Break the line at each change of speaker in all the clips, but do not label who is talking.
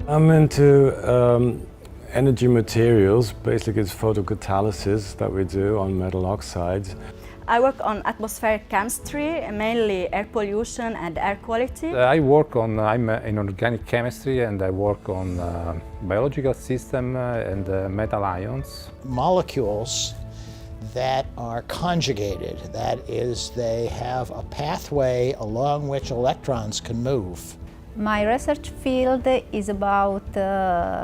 I'm into energy materials. Basically, it's photocatalysis that we do on metal oxides.
I work on atmospheric chemistry, mainly air pollution and air quality.
I'm in organic chemistry, and I work on biological system and metal ions.
Molecules that are conjugated, that is, they have a pathway along which electrons can move.
My research field is about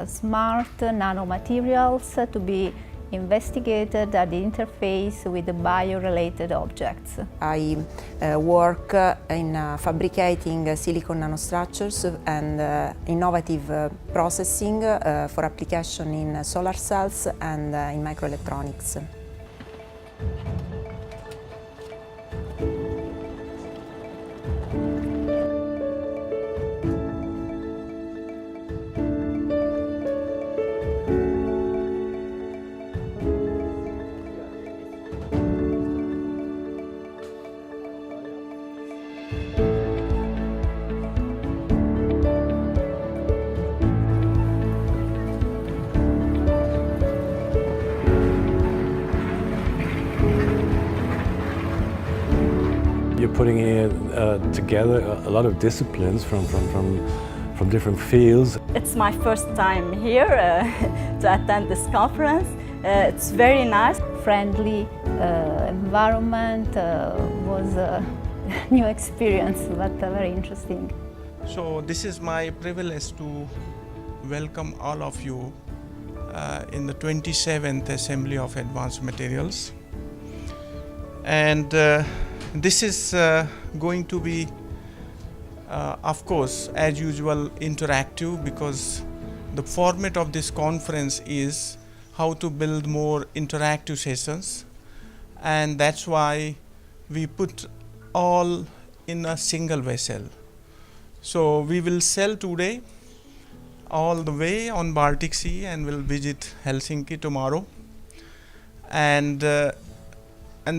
smart nanomaterials to be investigated at the interface with the bio-related objects.
I work in fabricating silicon nanostructures and innovative processing for application in solar cells and in microelectronics.
You're putting together a lot of disciplines from different fields.
It's my first time here to attend this conference. It's very nice.
Friendly environment was a new experience, but very interesting.
So this is my privilege to welcome all of you in the 27th Assembly of Advanced Materials. And this is going to be, of course, as usual, interactive, because the format of this conference is how to build more interactive sessions, and that's why we put all in a single vessel. So we will sail today all the way on Baltic Sea and will visit Helsinki tomorrow, and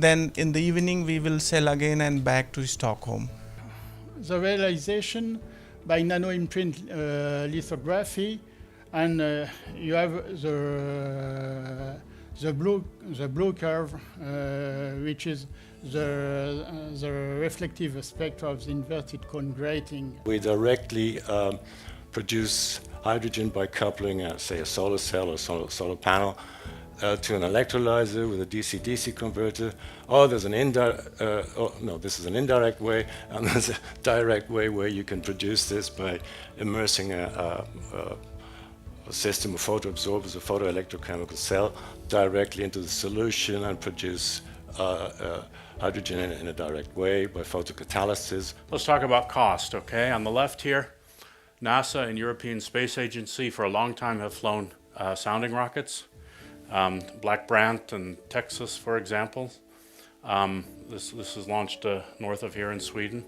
then in the evening we will sail again and back to Stockholm.
The realization by nano-imprint lithography, and you have the blue curve, which is the reflective spectra of the inverted cone grating.
We directly produce hydrogen by coupling, say, a solar cell or solar panel to an electrolyzer with a DC-DC converter. Or there's an this is an indirect way, and there's a direct way where you can produce this by immersing a system of photoabsorbers, a photoelectrochemical cell, directly into the solution and produce hydrogen in a direct way by photocatalysis.
Let's talk about cost, okay? On the left here, NASA and European Space Agency for a long time have flown sounding rockets. Black Brant in Texas, for example. This is launched north of here in Sweden.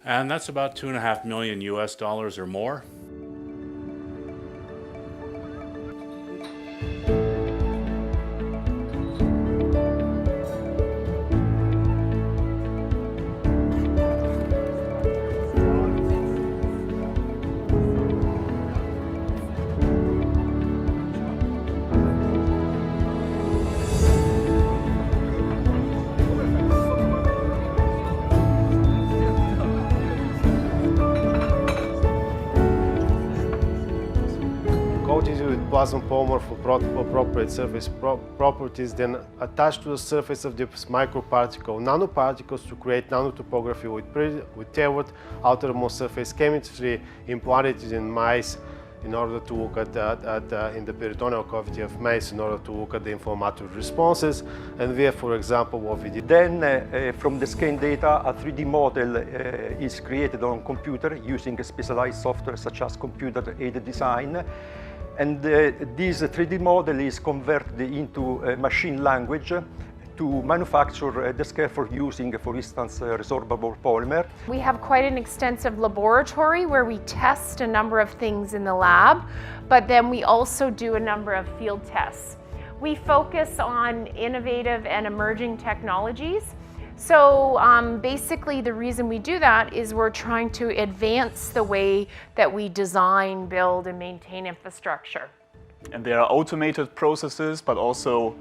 And that's about $2.5 million US or more.
Coated with plasma polymer for appropriate surface properties, then attached to the surface of this microparticle nanoparticles to create nanotopography with tailored outermost surface chemistry implanted in mice in order to look at in the peritoneal cavity of mice in order to look at the inflammatory responses. And we have, for example, what we did.
Then from the scan data, a 3D model is created on computer using a specialized software such as computer-aided design. And this 3D model is converted into machine language to manufacture the scaffold using, for instance, resorbable polymer.
We have quite an extensive laboratory where we test a number of things in the lab, but then we also do a number of field tests. We focus on innovative and emerging technologies So basically the reason we do that is we're trying to advance the way that we design, build, and maintain infrastructure.
And there are automated processes, but also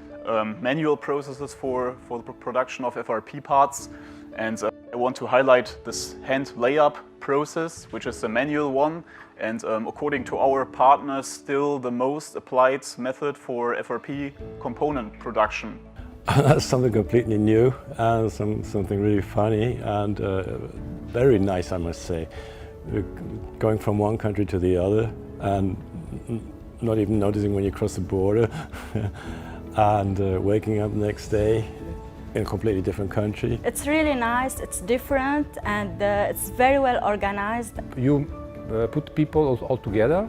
manual processes for the production of FRP parts. And I want to highlight this hand layup process, which is the manual one, and according to our partners, still the most applied method for FRP component production.
That's something completely new and something really funny and very nice, I must say. Going from one country to the other and not even noticing when you cross the border and waking up the next day in a completely different country.
It's really nice, it's different, and it's very well organized.
You put people all together,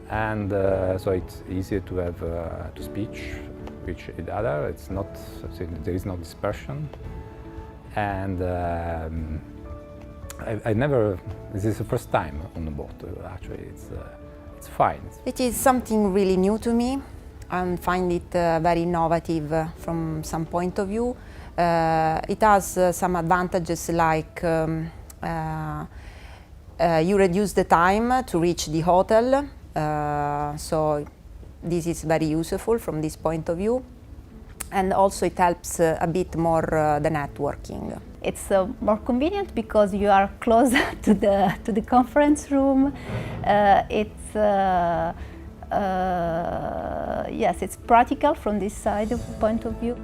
and so it's easier to have to speak with each other. It's not, there is no dispersion, and I never. This is the first time on the boat. Actually, it's fine.
It is something really new to me. I find it very innovative from some point of view. It has some advantages like you reduce the time to reach the hotel, so this is very useful from this point of view. And also it helps a bit more the networking.
It's more convenient because you are closer to the conference room. Yes, it's practical from this side of point of view.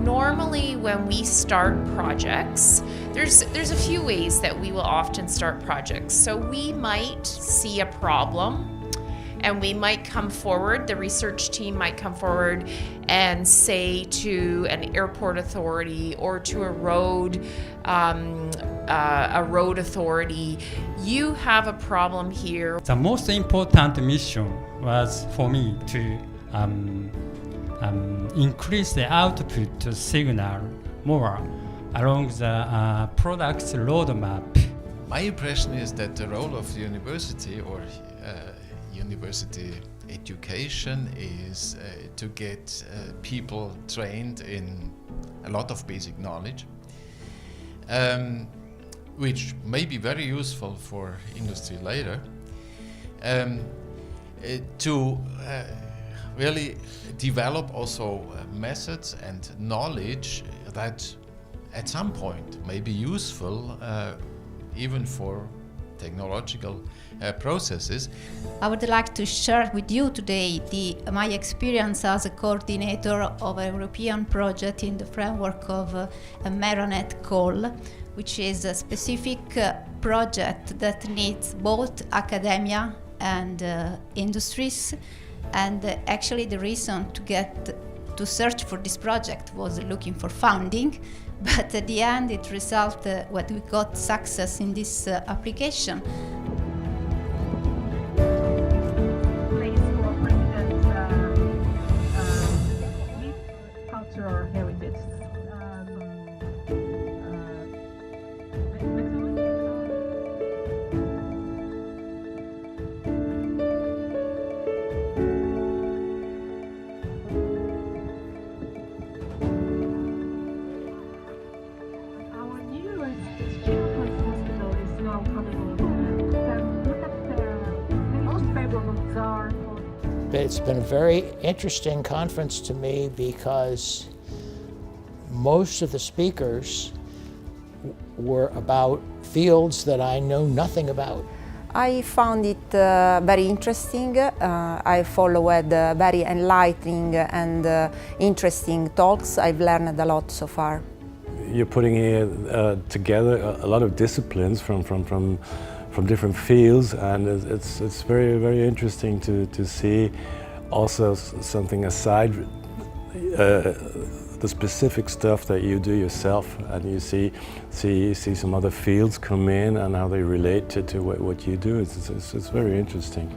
Normally when we start projects, there's a few ways that we will often start projects. So we might see a problem and we might come forward, the research team might come forward and say to an airport authority or to a road authority, you have a problem here.
The most important mission was for me to increase the output signal more along the product's roadmap.
My impression is that the role of the university or university education is to get people trained in a lot of basic knowledge, which may be very useful for industry later, to really develop also methods and knowledge that at some point may be useful even for technological processes.
I would like to share with you today my experience as a coordinator of a European project in the framework of a Meronet call, which is a specific project that needs both academia and industries. And actually the reason to search for this project was looking for funding, but at the end it resulted what we got success in this application.
Cultural heritage.
it's been a very interesting conference to me because most of the speakers were about fields that I know nothing about.
I found it very interesting. I followed very enlightening and interesting talks. I've learned a lot so far.
You're putting here together a lot of disciplines from different fields, and it's very, very interesting to see also something aside the specific stuff that you do yourself, and you see some other fields come in and how they relate to what you do. It's very interesting.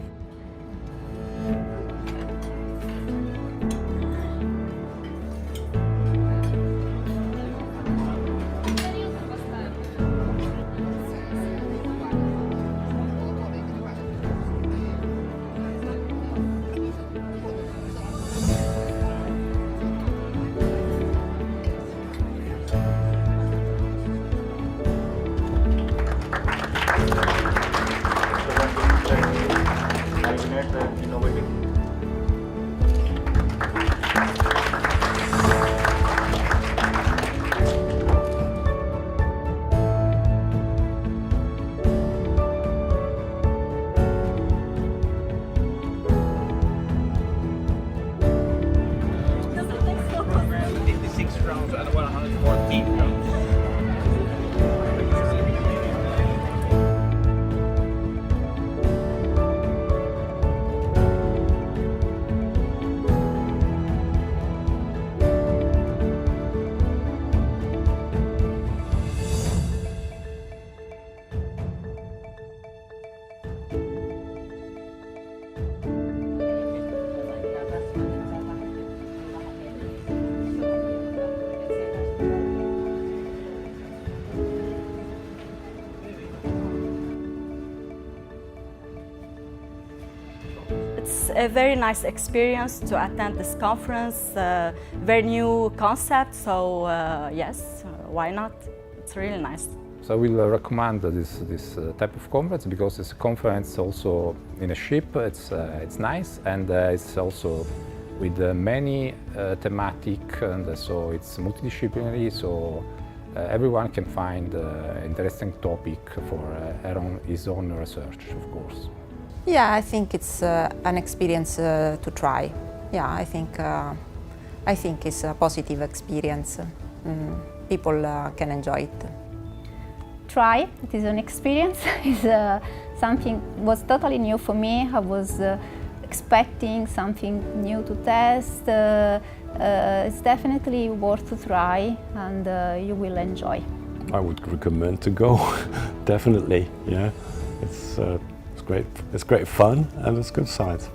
It's a very nice experience to attend this conference, very new concept, so yes, why not? It's really nice.
So I will recommend this type of conference because it's a conference also in a ship. It's nice, and it's also with many thematic, and so it's multidisciplinary. So everyone can find interesting topic for his own research, of course.
Yeah, I think it's an experience to try. Yeah, I think it's a positive experience. People can enjoy it.
Try. It is an experience. It's something was totally new for me. I was expecting something new to test. It's definitely worth to try, and you will enjoy.
I would recommend to go, definitely. Yeah, it's great. It's great fun, and it's good science.